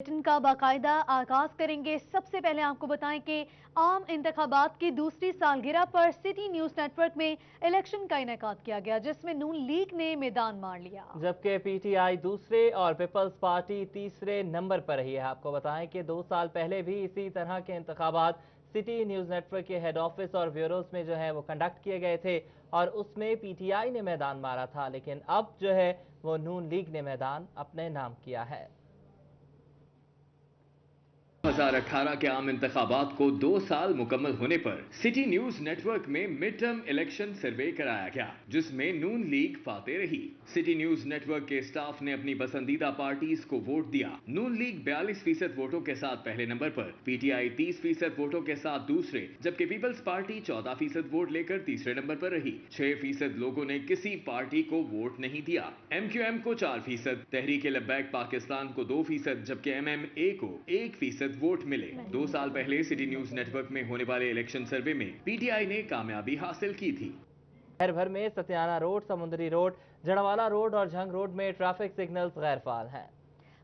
Bulletin का बाकायदा आगाज करेंगे। सबसे पहले आपको बताएं कि आम इंतखाबात की दूसरी सालगिरह पर सिटी न्यूज नेटवर्क में इलेक्शन का इनेकाद किया गया, जिसमें नून लीग ने मैदान मार लिया, जबकि पीटीआई दूसरे और पीपल्स पार्टी तीसरे नंबर पर रही है। आपको बताएं कि 2 साल पहले भी इसी तरह के इंतखाबात सिटी न्यूज नेटवर्क के हेड ऑफिस और ब्यूरोज में जो है वो कंडक्ट किए गए थे और उसमें पीटीआई ने मैदान मारा था, लेकिन अब जो है वो नून लीग ने मैदान अपने नाम किया है। 2018 के आम इंतखाबात को 2 साल मुकम्मल होने पर सिटी न्यूज नेटवर्क में मिड टर्म इलेक्शन सर्वे कराया गया, जिसमें नून लीग फाते रही। सिटी न्यूज नेटवर्क के स्टाफ ने अपनी पसंदीदा पार्टीज को वोट दिया। नून लीग 42% वोटों के साथ पहले नंबर पर, पीटीआई 30% वोटों के साथ दूसरे, जबकि पीपल्स पार्टी 14% वोट लेकर तीसरे नंबर पर रही। 6% लोगों ने किसी पार्टी को वोट नहीं दिया। MQM को 4%, तहरीक-ए-लब्बैक पाकिस्तान को 2%, जबकि MMA को 1% वोट मिले। 2 साल पहले सिटी न्यूज नेटवर्क में होने वाले इलेक्शन सर्वे में पीटीआई ने कामयाबी हासिल की थी। शहर भर में सत्याना रोड, समुद्री रोड, जड़वाला रोड और झंग रोड में ट्रैफिक सिग्नल्स गैर फाल हैं।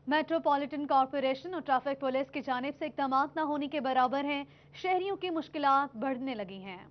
मेट्रोपॉलिटन कॉरपोरेशन और ट्रैफिक पुलिस की जानिब से इक़दामात न होने के बराबर हैं। शहरियों की मुश्किलात बढ़ने लगी हैं।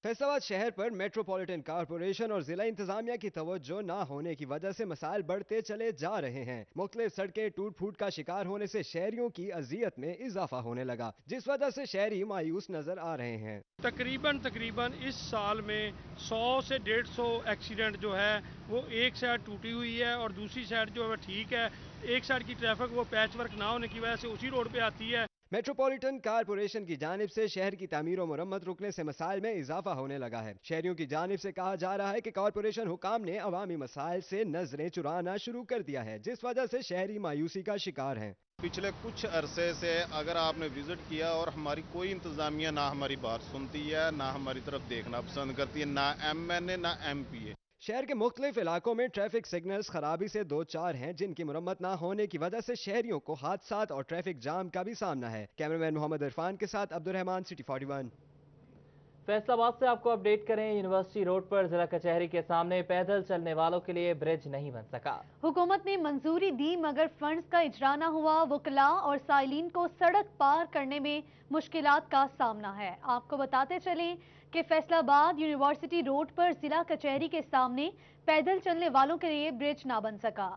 फैसलाबाद शहर पर मेट्रोपॉलिटन कॉरपोरेशन और जिला इंतजामिया की तवज्जो न होने की वजह से मसाइल बढ़ते चले जा रहे हैं। मुख्तलिफ सड़कें टूट फूट का शिकार होने से शहरियों की अजियत में इजाफा होने लगा, जिस वजह से शहरी मायूस नजर आ रहे हैं। तकरीबन इस साल में 100 से 150 एक्सीडेंट जो है वो एक साइड टूटी हुई है और दूसरी साइड जो है ठीक है। एक साइड की ट्रैफिक वो पैच वर्क ना होने की वजह से उसी रोड पे आती है। मेट्रोपॉलिटन कॉरपोरेशन की जानिब से शहर की तामीर और मरम्मत रुकने से मसाइल में इजाफा होने लगा है। शहरियों की जानिब से कहा जा रहा है कि कॉरपोरेशन हुकाम ने अवामी मसाइल से नजरें चुराना शुरू कर दिया है, जिस वजह से शहरी मायूसी का शिकार हैं। पिछले कुछ अरसे से अगर आपने विजिट किया और हमारी कोई इंतजामिया ना हमारी बात सुनती है, ना हमारी तरफ देखना पसंद करती है, ना MNA ना MPA। शहर के मुख्तलिफ इलाकों में ट्रैफिक सिग्नल्स खराबी से 2-4 हैं, जिनकी मुरम्मत ना होने की वजह से शहरियों को हादसात और ट्रैफिक जाम का भी सामना है। कैमरामैन मोहम्मद इरफान के साथ अब्दुल रहमान, सिटी 41। फैसलाबाद से आपको अपडेट करें। यूनिवर्सिटी रोड पर जिला कचहरी के सामने पैदल चलने वालों के लिए ब्रिज नहीं बन सका। हुकूमत ने मंजूरी दी मगर फंड्स का इजरा न हुआ। वकला और साइलिन को सड़क पार करने में मुश्किलात का सामना है। आपको बताते चलें कि फैसलाबाद यूनिवर्सिटी रोड पर जिला कचहरी के सामने पैदल चलने वालों के लिए ब्रिज ना बन सका।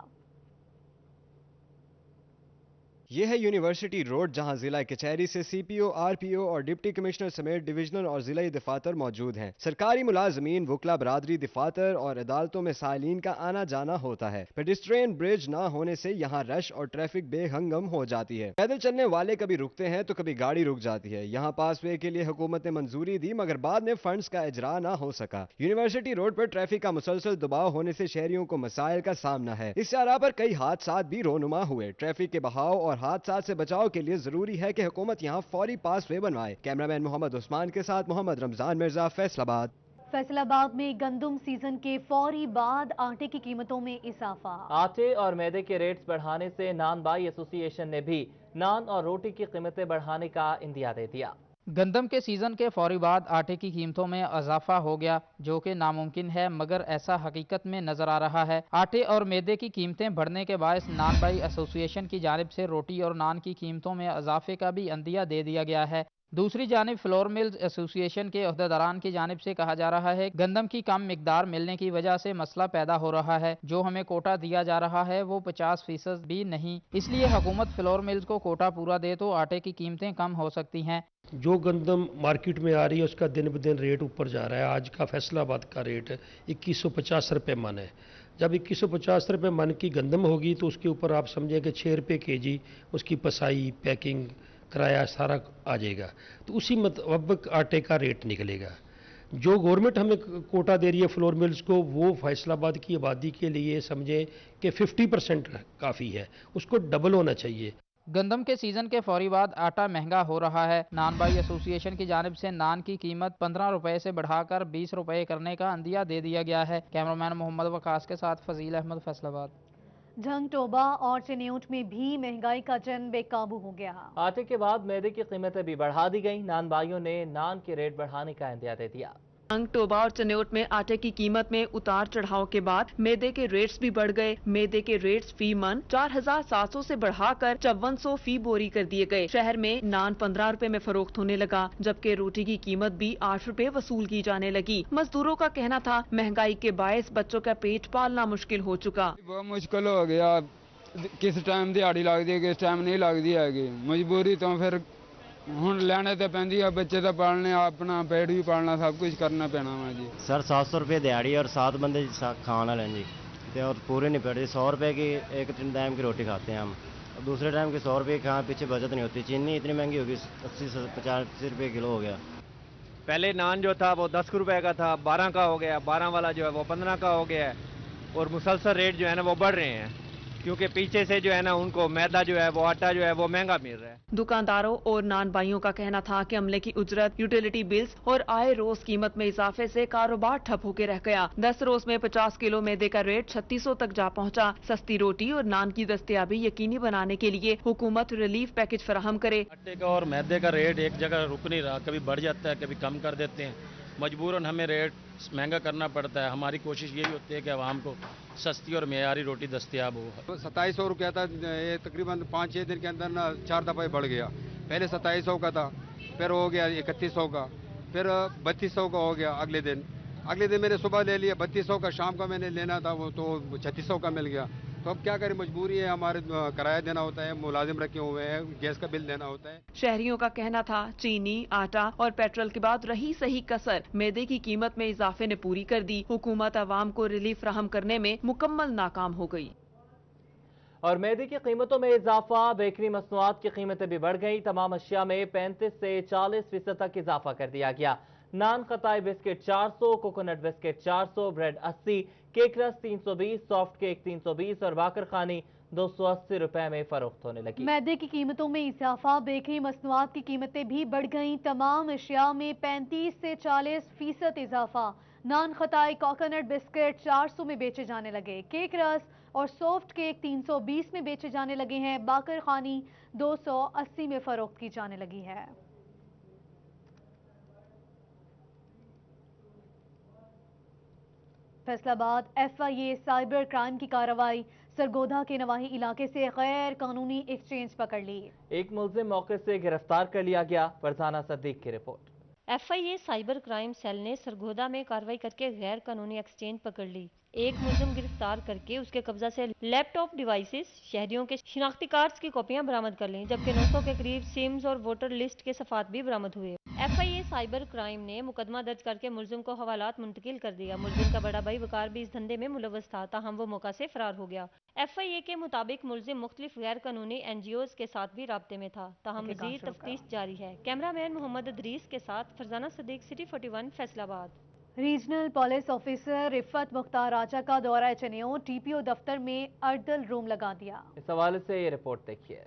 यह है यूनिवर्सिटी रोड, जहां जिला कचहरी से CPO, RPO और डिप्टी कमिश्नर समेत डिविजनल और जिला दफातर मौजूद हैं। सरकारी मुलाजमीन, वकला बरादरी, दफातर और अदालतों में साइलिन का आना जाना होता है। पेडिस्ट्रियन ब्रिज ना होने से यहाँ रश और ट्रैफिक बेहंगम हो जाती है। पैदल चलने वाले कभी रुकते हैं तो कभी गाड़ी रुक जाती है। यहाँ पास वे के लिए हुकूमत ने मंजूरी दी मगर बाद में फंड्स का इजरा ना हो सका। यूनिवर्सिटी रोड पर ट्रैफिक का मुसलसल दबाव होने से शहरियों को मसाइल का सामना है। इस शाहराह पर कई हादसात भी रोनुमा हुए। ट्रैफिक के बहाव और हादसा से बचाव के लिए जरूरी है कि हुकूमत यहाँ फौरी पासवे बनवाए। कैमरामैन मोहम्मद उस्मान के साथ मोहम्मद रमजान मिर्जा, फैसलाबाद। फैसलाबाद में गंदम सीजन के फौरी बाद आटे की कीमतों में इजाफा। आटे और मैदे के रेट्स बढ़ाने से नान बाई एसोसिएशन ने भी नान और रोटी की कीमतें बढ़ाने का इंदिया दे दिया। गंदम के सीज़न के फौरी बाद आटे की कीमतों में इजाफा हो गया, जो कि नामुमकिन है मगर ऐसा हकीकत में नजर आ रहा है। आटे और मैदे की कीमतें बढ़ने के बायस नान बाई एसोसिएशन की जानिब से रोटी और नान की कीमतों में इजाफे का भी अंदिया दे दिया गया है। दूसरी जानिब फ्लोर मिल्स एसोसिएशन के अहदेदारान की जानिब से कहा जा रहा है गंदम की कम मिकदार मिलने की वजह से मसला पैदा हो रहा है। जो हमें कोटा दिया जा रहा है वो 50% भी नहीं, इसलिए हुकूमत फ्लोर मिल्स को कोटा पूरा दे तो आटे की कीमतें कम हो सकती हैं। जो गंदम मार्केट में आ रही है उसका दिन ब दिन रेट ऊपर जा रहा है। आज का फैसलाबाद का रेट 2150 रुपये मन है। जब 2150 रुपये मन की गंदम होगी तो उसके ऊपर आप समझें कि 6 रुपये kg उसकी पसाई, पैकिंग, किराया सारा आ जाएगा, तो उसी मुताबिक आटे का रेट निकलेगा। जो गवर्नमेंट हमें कोटा दे रही है फ्लोर मिल्स को, वो फैसलाबाद की आबादी के लिए समझें कि 50% काफ़ी है, उसको डबल होना चाहिए। गंदम के सीजन के फौरी बाद आटा महंगा हो रहा है। नान बाई एसोसिएशन की जानिब से नान की कीमत 15 रुपए से बढ़ाकर 20 रुपए करने का अंदिया दे दिया गया है। कैमरामैन मोहम्मद वकास के साथ फजील अहमद, फैसलाबाद। झंग टोबा और चिन्यूट में भी महंगाई का जन बेकाबू हो गया। आटे के बाद मैदे की कीमतें भी बढ़ा दी गई। नान बाइयों ने नान के रेट बढ़ाने का इंदिया दे दिया। टोबा और चन्योट में आटे की कीमत में उतार चढ़ाव के बाद मैदे के रेट्स भी बढ़ गए। मैदे के रेट्स फी मन 4,700 से बढ़ाकर 5400 फी बोरी कर दिए गए। शहर में नान 15 रुपए में फरोख्त होने लगा, जबकि रोटी की कीमत भी 8 रुपए वसूल की जाने लगी। मजदूरों का कहना था महंगाई के बायस बच्चों का पेट पालना मुश्किल हो चुका। बहुत मुश्किल हो गया, किस टाइम दिहाड़ी लगती है, किस टाइम नहीं लगती है। मजबूरी तो फिर ਹੁਣ ਲੈਣੇ ਤੇ ਪੈਂਦੀ ਆ, ਬੱਚੇ ਤਾਂ ਪਾਲਣੇ, ਆਪਣਾ पेट भी पालना, सब कुछ करना पैना वा जी। सर 700 रुपये दिहाड़ी और 7 बंदे खाना लें जी, तो और पूरे नहीं पड़ते। 100 रुपये की एक टाइम की रोटी खाते हैं हम, और दूसरे टाइम की 100 रुपये खाने पीछे बचत नहीं होती। चीनी इतनी महंगी होगी, 80-85 रुपये किलो हो गया। पहले नान जो था वो 10 रुपये का था, 12 का हो गया, 12 वाला जो है वो 15 का हो गया है, और मुसलसल रेट जो है ना वो बढ़ रहे हैं, क्योंकि पीछे से जो है ना उनको मैदा जो है वो आटा जो है वो महंगा मिल रहा है। दुकानदारों और नान भाइयों का कहना था कि अमले की उजरत, यूटिलिटी बिल्स और आए रोज कीमत में इजाफे से कारोबार ठप होकर रह गया। 10 रोज में 50 किलो मैदे का रेट 3600 तक जा पहुंचा। सस्ती रोटी और नान की दस्तयाबी यकीनी बनाने के लिए हुकूमत रिलीफ पैकेज फराहम करे। आटे का और मैदे का रेट एक जगह रुक नहीं रहा, कभी बढ़ जाता है, कभी कम कर देते हैं। मजबूरन हमें रेट महंगा करना पड़ता है। हमारी कोशिश यही होती है कि आवाम को सस्ती और मेयारी रोटी दस्तयाब हो। 2700 रुपया था, ये तकरीबन 5-6 दिन के अंदर ना 4 दफ़ा बढ़ गया। पहले 2700 का था, फिर हो गया 3100 का, फिर 3200 का हो गया। अगले दिन मैंने सुबह ले लिया 3200 का, शाम का मैंने लेना था वो तो 3600 का मिल गया। तो अब क्या करें, मजबूरी है, हमारे किराया देना होता है, मुलाजिम रखे हुए हैं, गैस का बिल देना होता है। शहरियों का कहना था चीनी, आटा और पेट्रोल के बाद रही सही कसर मैदे की कीमत में इजाफे ने पूरी कर दी। हुकूमत आवाम को रिलीफ फराहम करने में मुकम्मल नाकाम हो गई। और मैदे की कीमतों में इजाफा, बेकरी मसनूआत की कीमतें भी बढ़ गई। तमाम अशिया में 35 से 40% तक इजाफा कर दिया गया। Nankhatai biscuit 400, coconut biscuit 400, bread 80, cake rusk 320, soft cake 320 और बाकर खानी 280 रुपए में फरोख्त होने लगी। मैदे की कीमतों में इजाफा, बेकरी मसनूआत की कीमतें भी बढ़ गईं। तमाम अशिया में 35 से 40% इजाफा। नान खताई कोकोनट बिस्किट 400 में बेचे जाने लगे। केक रस और सॉफ्ट केक 320 में बेचे जाने लगे हैं। बाकर खानी 280 में फरोख्त की जाने लगी है। फैसलाबाद FIA साइबर क्राइम की कार्रवाई, सरगोधा के नवाही इलाके से गैर कानूनी एक्सचेंज पकड़ ली। एक मुलजिम मौके से गिरफ्तार कर लिया गया। फरजाना सदीक की रिपोर्ट। FIA साइबर क्राइम सेल ने सरगोधा में कार्रवाई करके गैर कानूनी एक्सचेंज पकड़ ली। एक मुलजिम गिरफ्तार करके उसके कब्जा से लैपटॉप डिवाइसेस, शहरियों के शिनाख्ती कार्ड्स की कॉपियां बरामद कर ली, जबकि 900 के करीब सिम्स और वोटर लिस्ट के सफात भी बरामद हुए। FIA साइबर क्राइम ने मुकदमा दर्ज करके मुलजिम को हवालात मुंतकिल कर दिया। मुलजिम का बड़ा भाई वकार भी इस धंधे में मुलव्वस था, ताहम वो मौका से फरार हो गया। FIA के मुताबिक मुलजिम मुख्तलिफ गैर कानूनी NGOs के साथ भी राब्ते में था, ताहम मजीद तफ्तीश जारी है। कैमरामैन मोहम्मद अदरीस के साथ Farzana Sadiq, city 41 Faisalabad. Regional police officer Riffat Mukhtar Raja का दौरा चनेओ, TPO दफ्तर में अर्दल रूम लगा दिया। इस हवाले से ये रिपोर्ट देखिए।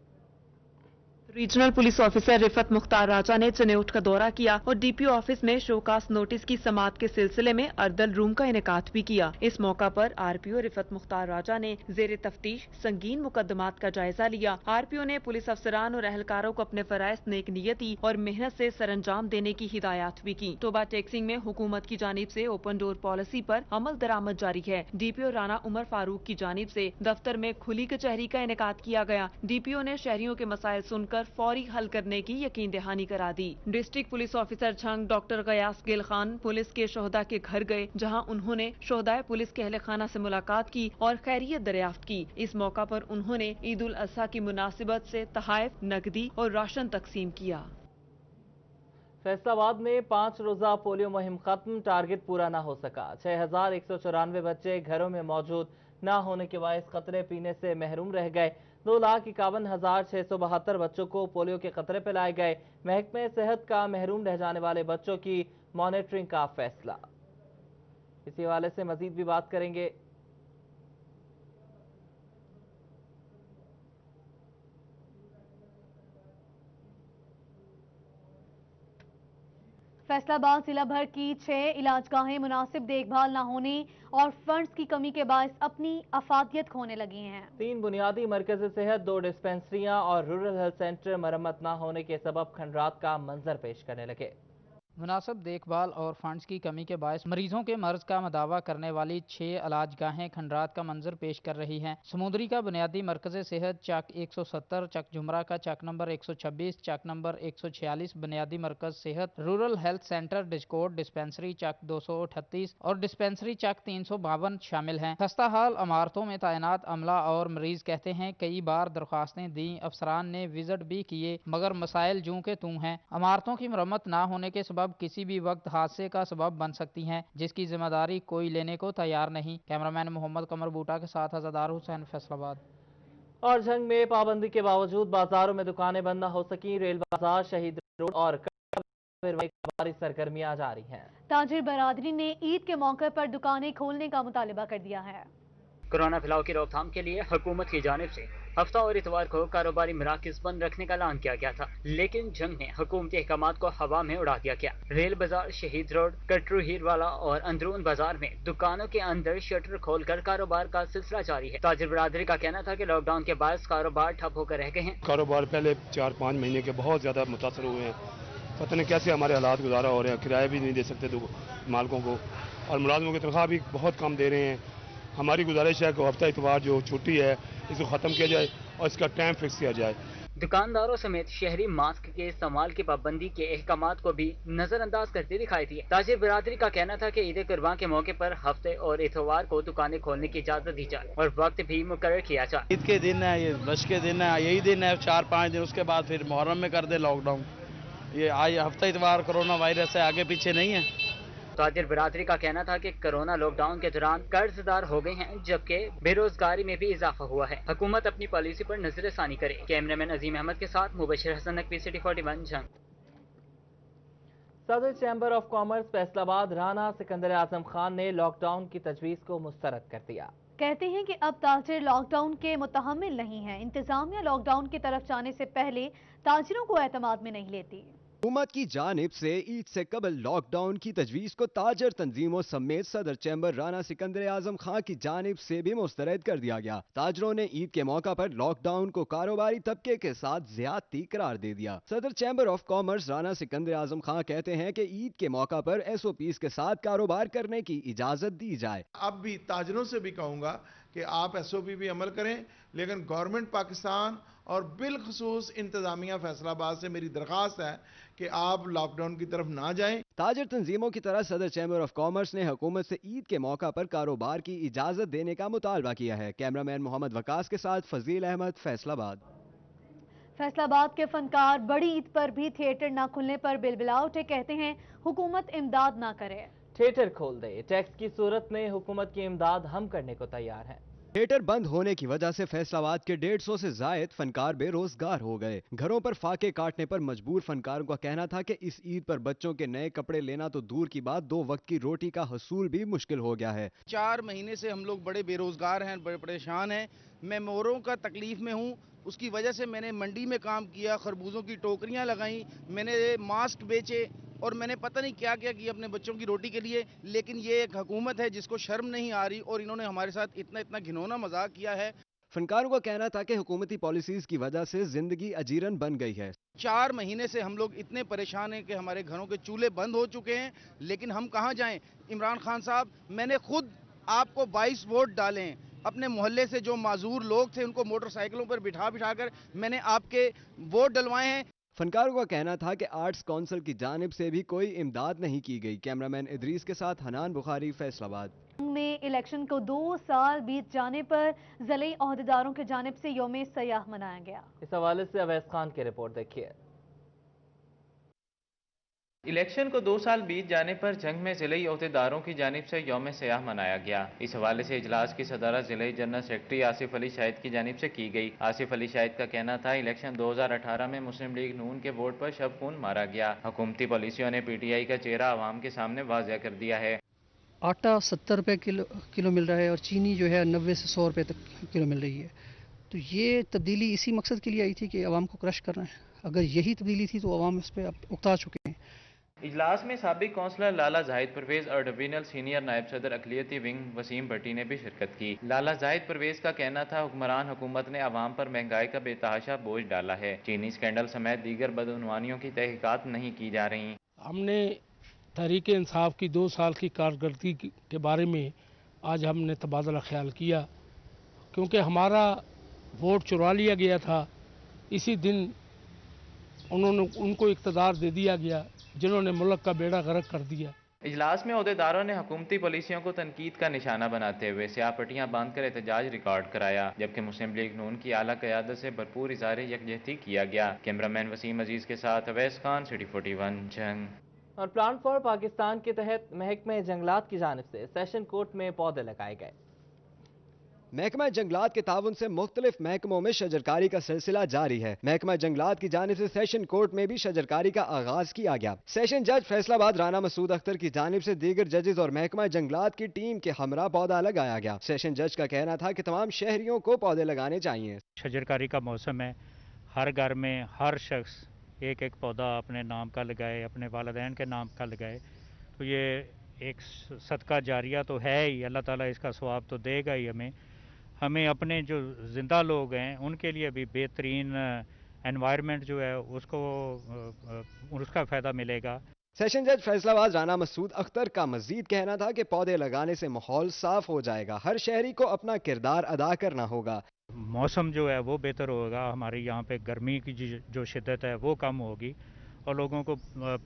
Regional police officer Riffat Mukhtar Raja ने चनेउट का दौरा किया और DPO ऑफिस में शोकास नोटिस की समाअत के सिलसिले में अर्दल रूम का इनेकात भी किया। इस मौका पर RPO रिफत मुख्तार राजा ने जेर तफ्तीश संगीन मुकदमात का जायजा लिया। RPO ने पुलिस अफसरान और एहलकारों को अपने फराइज नेक नियती और मेहनत से सरअंजाम देने की हिदायत भी की। तोबा टैक्सिंग में हुकूमत की जानिब से ओपन डोर पॉलिसी पर अमल दरामद जारी है। DPO राना उमर फारूक की जानिब से दफ्तर में खुली कचहरी का इनेकात किया गया। DPO ने शहरियों के मसाइल सुनकर फौरी हल करने की यकीन दहानी करा दी। District police officer Jhang doctor Ghayas Gill Khan police के शोहदा के घर गए, जहां उन्होंने शोहदाए पुलिस के अहले खाना से मुलाकात की और खैरियत दरियाफ्त की। इस मौका पर उन्होंने ईद उल अजहा की मुनासिबत से तहाइफ, नकदी और राशन तकसीम किया। फैसलाबाद में 5 रोजा पोलियो मुहिम खत्म, टारगेट पूरा न हो सका। 6194 बच्चे घरों में मौजूद न होने के बायस खतरे पीने से महरूम रह गए। 2,51,672 बच्चों को पोलियो के खतरे पे लाए गए। महकमे सेहत का महरूम रह जाने वाले बच्चों की मॉनिटरिंग का फैसला। इसी हवाले से मजीद भी बात करेंगे। फैसलाबाद जिला भर की 6 इलाजगाहें मुनासिब देखभाल न होने और फंड्स की कमी के बायस अपनी अफादियत खोने लगी हैं। 3 बुनियादी मरकज़ सेहत, 2 डिस्पेंसरियां और रूरल हेल्थ सेंटर मरम्मत न होने के सबब खंडरात का मंजर पेश करने लगे। मुनासिब देखभाल और फंड्स की कमी के बायस मरीजों के मर्ज का मदावा करने वाली 6 इलाज गाहें खंडरात का मंजर पेश कर रही हैं। समुद्री का बुनियादी मरकज सेहत चक 170, चक जुमरा का चक नंबर 126, चक नंबर 146, बुनियादी मरकज सेहत रूरल हेल्थ सेंटर डिस्कोट डिस्पेंसरी चक 238 और डिस्पेंसरी चक 352 शामिल हैं। खस्ता हाल इमारतों में तैनात अमला और मरीज कहते हैं कई बार दरख्वास्तें दी, अफसरान ने विजिट भी किए मगर मसाइल जूं के तूं हैं। इमारतों की मरम्मत न होने के सबब किसी भी वक्त हादसे का सबब बन सकती हैं, जिसकी जिम्मेदारी कोई लेने को तैयार नहीं। कैमरामैन मोहम्मद कमर बूटा के साथ अज़ादार हुसैन, फैसलाबाद। और जंग में पाबंदी के बावजूद बाजारों में दुकानें बंद न हो सकी। रेल बाजार, शहीद रोड और बारी सरगर्मियां जारी हैं। ताजिर बरादरी ने ईद के मौके पर दुकानें खोलने का मुतालिबा कर दिया है। कोरोना फैलाव की रोकथाम के लिए हुकूमत की जानिब से हफ्ता और इतवार को कारोबारी मराकज बंद रखने का ऐलान किया गया था, लेकिन जंग में हुकूमती अहकामात को हवा में उड़ा दिया गया। रेल बाजार, शहीद रोड, कटरू हीरवाला और अंदरून बाजार में दुकानों के अंदर शटर खोलकर कारोबार का सिलसिला जारी है। ताजिर बरादरी का कहना था कि लॉकडाउन के बायस कारोबार ठप होकर रह गए हैं। कारोबार पहले 4-5 महीने के बहुत ज्यादा मुतासर हुए हैं। पता नहीं कैसे हमारे हालात गुजारा हो रहे हैं, किराया भी नहीं दे सकते मालिकों को, और मुलाजमों की तनख्वाह भी बहुत कम दे रहे हैं। हमारी गुजारिश है कि हफ्ता इतवार जो छुट्टी है इसको ख़त्म किया जाए और इसका टाइम फिक्स किया जाए। दुकानदारों समेत शहरी मास्क के इस्तेमाल की पाबंदी के अहकामात को भी नजरअंदाज करते दिखाई दिए। ताजिर बिरादरी का कहना था कि ईद कुर्बान के मौके पर हफ्ते और इतवार को दुकानें खोलने की इजाजत दी जाए और वक्त भी मुकर्रर किया जाए। ईद के दिन है, ये बश के दिन है, यही दिन है 4-5 दिन, उसके बाद फिर मुहर्रम में कर दे लॉकडाउन। ये आज हफ्ता इतवार कोरोना वायरस है, आगे पीछे नहीं है। ताजिर बिरादरी का कहना था कि कोरोना लॉकडाउन के दौरान कर्जदार हो गए हैं, जबकि बेरोजगारी में भी इजाफा हुआ है। हुकूमत अपनी पॉलिसी पर नजरसानी करे। कैमरामैन अजीम अहमद के साथ मुबशिर हसन, नकवी, सिटी 41 जंग। सदर chamber of commerce Faisalabad Rana Sikandar Azam Khan ने लॉकडाउन की तजवीज़ को मुस्तरद कर दिया। कहते हैं कि अब ताजिर लॉकडाउन के मुतहम्मिल नहीं है। इंतजामिया लॉकडाउन की तरफ जाने से पहले ताजिरों को एतमाद में नहीं लेती। हुकूमत की जानिब से ईद से कबल लॉकडाउन की तजवीज़ को ताजर तंजीमों समेत सदर चैम्बर राना सिकंदर आजम खान की जानिब से भी मुस्तरद कर दिया गया। ताजरों ने ईद के मौका पर लॉकडाउन को कारोबारी तबके के साथ ज्यादती करार दे दिया। सदर chamber of commerce Rana Sikandar Azam Khan कहते हैं कि ईद के मौका पर SOPs के साथ कारोबार करने की इजाजत दी जाए। अब भी ताजरों से भी कहूँगा कि आप SOP भी अमल करें, लेकिन गवर्नमेंट पाकिस्तान और बिलखसूस इंतजामिया फैसलाबाद से मेरी दरख्वास्त है कि आप लॉकडाउन की तरफ ना जाएं। ताजर तंजीमों की तरह सदर चैम्बर ऑफ कॉमर्स ने हुकूमत से ईद के मौका पर कारोबार की इजाजत देने का मुतालबा किया है। कैमरामैन मोहम्मद वकास के साथ फजील अहमद, फैसलाबाद। फैसलाबाद के फनकार बड़ी ईद पर भी थिएटर न खुलने पर बिलबिला उठे। कहते हैं हुकूमत इमदाद ना करे। थिएटर खोल दे, टैक्स की सूरत में हुकूमत की इमदाद हम करने को तैयार हैं। थिएटर बंद होने की वजह से फैसलाबाद के 150 से जायद फनकार बेरोजगार हो गए। घरों पर फाके काटने पर मजबूर फनकारों का कहना था कि इस ईद पर बच्चों के नए कपड़े लेना तो दूर की बात, 2 वक्त की रोटी का हसूल भी मुश्किल हो गया है। 4 महीने से हम लोग बड़े बेरोजगार हैं, बड़े परेशान हैं। मैं मोरों का तकलीफ में हूँ। उसकी वजह से मैंने मंडी में काम किया, खरबूजों की टोकरियाँ लगाई, मैंने मास्क बेचे और मैंने पता नहीं क्या क्या किया अपने बच्चों की रोटी के लिए। लेकिन ये एक हुकूमत है जिसको शर्म नहीं आ रही और इन्होंने हमारे साथ इतना घिनौना मजाक किया है। फनकारों का कहना था कि हुकूमती पॉलिसीज की वजह से जिंदगी अजीरन बन गई है। 4 महीने से हम लोग इतने परेशान हैं कि हमारे घरों के चूल्हे बंद हो चुके हैं, लेकिन हम कहाँ जाएं। इमरान खान साहब, मैंने खुद आपको 22 वोट डाले हैं। अपने मोहल्ले से जो माजूर लोग थे उनको मोटरसाइकिलों पर बिठा कर मैंने आपके वोट डलवाए हैं। फनकारों का कहना था कि आर्ट्स काउंसिल की जानिब से भी कोई इमदाद नहीं की गई। कैमरामैन इदरीस के साथ हनान बुखारी, फैसलाबाद। में इलेक्शन को 2 साल बीत जाने पर ज़िले ओहदेदारों की जानिब से यौम सयाह मनाया गया। इस हवाले से अवैस खान की रिपोर्ट देखिए। इलेक्शन को 2 साल बीत जाने पर जंग में ज़िले ओहदेदारों की जानिब से यौम सयाह मनाया गया। इस हवाले से इजलास की सदारत ज़िले जनरल सेक्रेटरी आसिफ अली शाहिद की जानिब से की गई। आसिफ अली शाहिद का कहना था इलेक्शन 2018 में मुस्लिम लीग नून के वोट पर शब खून मारा गया। हुकूमती पॉलिसियों ने PTI का चेहरा आवाम के सामने वाज़ेह कर दिया है। आटा 70 रुपये किलो मिल रहा है और चीनी जो है 90 से 100 रुपये तक किलो मिल रही है। तो ये तब्दीली इसी मकसद के लिए आई थी कि आवाम को क्रश करना है। अगर यही तब्दीली थी तो आवाम इस पर उकता चुके हैं। इजलास में साबिक कौंसलर लाला जाहिद परवेज और डिवीजनल सीनियर नायब सदर अकलियती विंग वसीम भट्टी ने भी शिरकत की। लाला जाहिद परवेज का कहना था हुक्मरान हुकूमत ने आवाम पर महंगाई का बेतहाशा बोझ डाला है। चीनी स्कैंडल समेत दीगर बदउनवानियों की तहकीकात नहीं की जा रही। हमने तहरीक इंसाफ की 2 साल की कारकर्दगी के बारे में आज हमने तबादला ख्याल किया, क्योंकि हमारा वोट चुरा लिया गया था। इसी दिन उनको इक़्तिदार दे दिया गया जिन्होंने मुल्क का बेड़ा गर्क कर दिया। इजलास में ओहदेदारों ने हुकूमती पॉलिसियों को तनकीद का निशाना बनाते हुए स्याह पट्टियां बांधकर एहतजाज रिकॉर्ड कराया, जबकि मुस्लिम लीग नून की आला क़यादत से भरपूर इज़हार यकजहती किया गया। कैमरामैन वसीम अजीज के साथ अवैस खान, सिटी 41 जंग। और प्लान फॉर पाकिस्तान के तहत महकमे जंगलात की जानिब से सेशन कोर्ट में पौधे लगाए गए। महकमा जंगलात के ताउन से मुख्तलिफ महकमों में शजरकारी का सिलसिला जारी है। महकमा जंगलात की जानिब से सेशन कोर्ट में भी शजरकारी का आगाज किया गया। सेशन जज फैसलाबाद राना मसूद अख्तर की जानिब से दीगर जजेस और महकमा जंगलात की टीम के हमरा पौधा लगाया गया। सेशन जज का कहना था कि तमाम शहरियों को पौधे लगाने चाहिए। शजरकारी का मौसम है, हर घर में हर शख्स एक एक पौधा अपने नाम का लगाए, अपने वालिदैन के नाम का लगाए, तो ये एक सदका जारिया तो है ही। अल्लाह ताला इसका सवाब तो देगा ही हमें अपने जो ज़िंदा लोग हैं उनके लिए भी बेहतरीन एनवायरनमेंट जो है उसका फ़ायदा मिलेगा। सेशन जज फैसलाबाद राना मसूद अख्तर का मजीद कहना था कि पौधे लगाने से माहौल साफ हो जाएगा, हर शहरी को अपना किरदार अदा करना होगा। मौसम जो है वो बेहतर होगा, हमारे यहाँ पे गर्मी की जो शिद्दत है वो कम होगी और लोगों को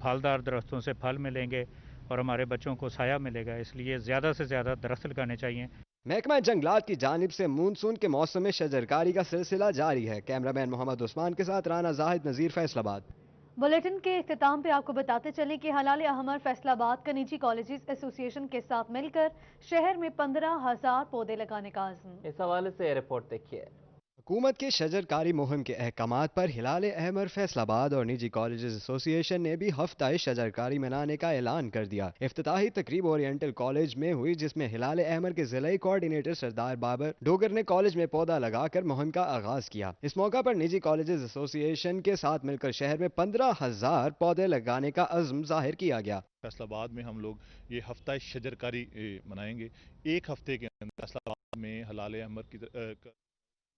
फलदार दरख्तों से फल मिलेंगे और हमारे बच्चों को साया मिलेगा। इसलिए ज़्यादा से ज़्यादा दरख्त लगाने चाहिए। महकमा जंगलात की जानिब से मानसून के मौसम में शजरकारी का सिलसिला जारी है। कैमरामैन मोहम्मद उस्मान के साथ राना जाहिद, नज़ीर, फैसलाबाद। बुलेटिन के इख्तिताम पे आपको बताते चलें कि हलाल अहमर फैसलाबाद का निजी कॉलेजेस एसोसिएशन के साथ मिलकर शहर में 15,000 पौधे लगाने का आज़म। इस हवाले से रिपोर्ट देखिए। हुकूमत के शजरकारी मुहिम के अहकामात पर हिलाल अहमर फैसलाबाद और निजी कॉलेजेस एसोसिएशन ने भी हफ्ता शजरकारी मनाने का ऐलान कर दिया। इफ्तिताही तकरीब ओरिएंटल कॉलेज में हुई, जिसमें हिलाल अहमर के जिला कोऑर्डिनेटर सरदार बाबर डोगर ने कॉलेज में पौधा लगाकर मुहिम का आगाज किया। इस मौका पर निजी कॉलेजेस एसोसिएशन के साथ मिलकर शहर में 15,000 पौधे लगाने का अज़्म जाहिर किया गया। फैसलाबाद में हम लोग ये हफ्ता शजरकारी मनाएंगे। एक हफ्ते के अंदर फैसलाबाद में हलाल अहमर की